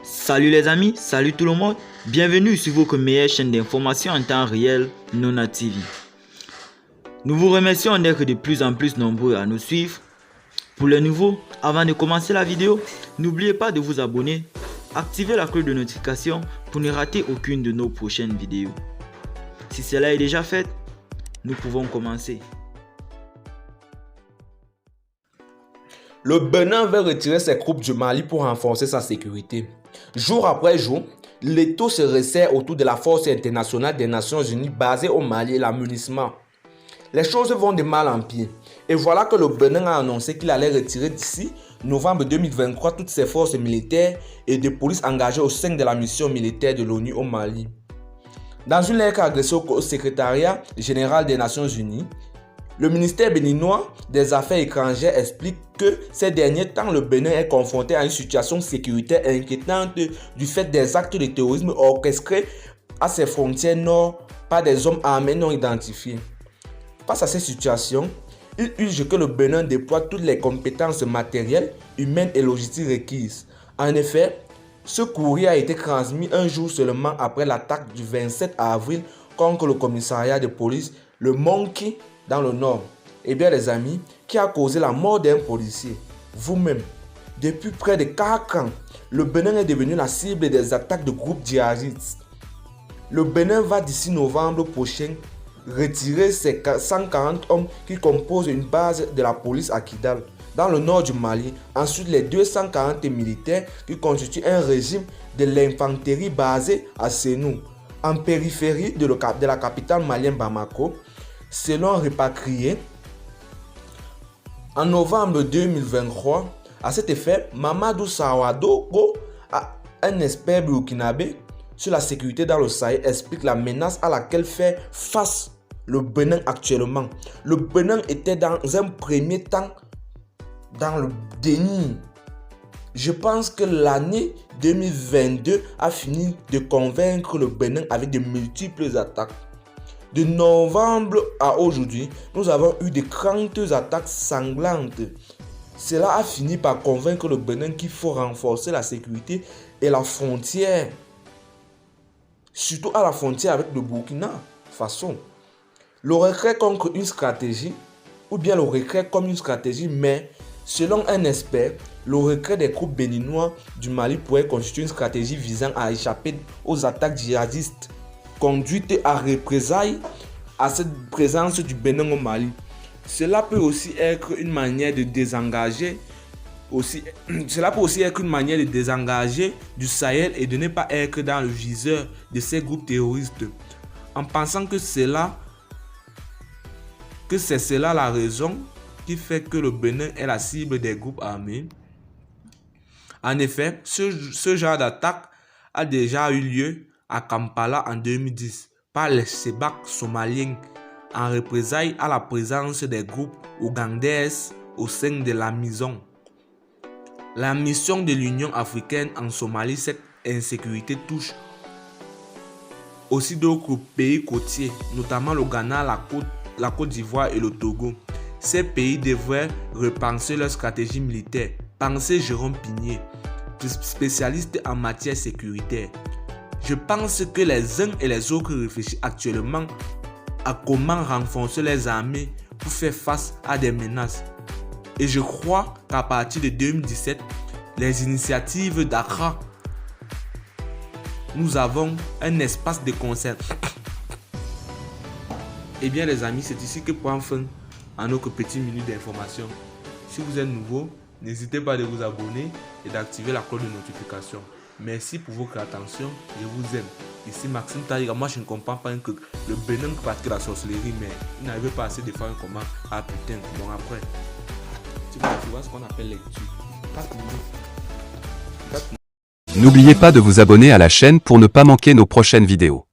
Salut les amis, salut tout le monde, bienvenue sur votre meilleure chaîne d'information en temps réel, Nona TV. Nous vous remercions d'être de plus en plus nombreux à nous suivre. Pour les nouveaux, avant de commencer la vidéo, n'oubliez pas de vous abonner, activer la cloche de notification pour ne rater aucune de nos prochaines vidéos. Si cela est déjà fait, nous pouvons commencer. Le Bénin veut retirer ses troupes du Mali pour renforcer sa sécurité. Jour après jour, l'étau se resserre autour de la force internationale des Nations Unies basée au Mali et l'amunissement. Les choses vont de mal en pire. Et voilà que le Bénin a annoncé qu'il allait retirer d'ici novembre 2023 toutes ses forces militaires et de police engagées au sein de la mission militaire de l'ONU au Mali. Dans une lettre adressée au secrétariat général des Nations Unies, le ministère béninois des Affaires étrangères explique que ces derniers temps, le Bénin est confronté à une situation sécuritaire inquiétante du fait des actes de terrorisme orchestrés à ses frontières nord par des hommes armés non identifiés. Face à ces situations, il urge que le Bénin déploie toutes les compétences matérielles, humaines et logistiques requises. En effet, ce courrier a été transmis un jour seulement après l'attaque du 27 avril contre le commissariat de police, le Monkey, dans le nord. Eh bien les amis, qui a causé la mort d'un policier? Vous-même. Depuis près de 4 ans, le Bénin est devenu la cible des attaques de groupes djihadistes. Le Bénin va d'ici novembre prochain retirer ses 140 hommes qui composent une base de la police à Kidal, dans le nord du Mali. Ensuite, les 240 militaires qui constituent un régime de l'infanterie basé à Sénou, en périphérie de la capitale malienne Bamako. Selon Repatrié, en novembre 2023, à cet effet, Mamadou Sawadogo, un expert burkinabé sur la sécurité dans le Sahel, explique la menace à laquelle fait face le Bénin actuellement. Le Bénin était dans un premier temps dans le déni. Je pense que l'année 2022 a fini de convaincre le Bénin avec de multiples attaques. De novembre à aujourd'hui, nous avons eu de grandes attaques sanglantes. Cela a fini par convaincre le Bénin qu'il faut renforcer la sécurité et la frontière. Surtout à la frontière avec le Burkina Faso. Le retrait contre une stratégie, ou bien le retrait comme une stratégie, mais selon un expert, le retrait des troupes béninois du Mali pourrait constituer une stratégie visant à échapper aux attaques djihadistes conduite à représailles à cette présence du Bénin au Mali. Cela peut aussi être une manière de désengager du Sahel et de ne pas être dans le viseur de ces groupes terroristes. En pensant que c'est cela la raison qui fait que le Bénin est la cible des groupes armés. En effet, ce genre d'attaque a déjà eu lieu à Kampala en 2010 par les Sebak somaliens en représailles à la présence des groupes ougandais au sein de la MISOM. La mission de l'Union africaine en Somalie, cette insécurité touche aussi d'autres pays côtiers, notamment le Ghana, la Côte d'Ivoire et le Togo. Ces pays devraient repenser leur stratégie militaire. Pensez Jérôme Pigné, spécialiste en matière sécuritaire. Je pense que les uns et les autres réfléchissent actuellement à comment renforcer les armées pour faire face à des menaces. Et je crois qu'à partir de 2017, les initiatives d'Accra, nous avons un espace de concert. Eh bien les amis, c'est ici que prend fin à notre petit minute d'information. Si vous êtes nouveau, n'hésitez pas à vous abonner et d'activer la cloche de notification. Merci pour votre attention, je vous aime. Ici Maxime Taïga, moi je ne comprends pas que le Bénin pratique la sorcellerie, mais il n'arrive pas assez de faire un comment. Ah putain, bon après, tu vois ce qu'on appelle lecture. N'oubliez pas de vous abonner à la chaîne pour ne pas manquer nos prochaines vidéos.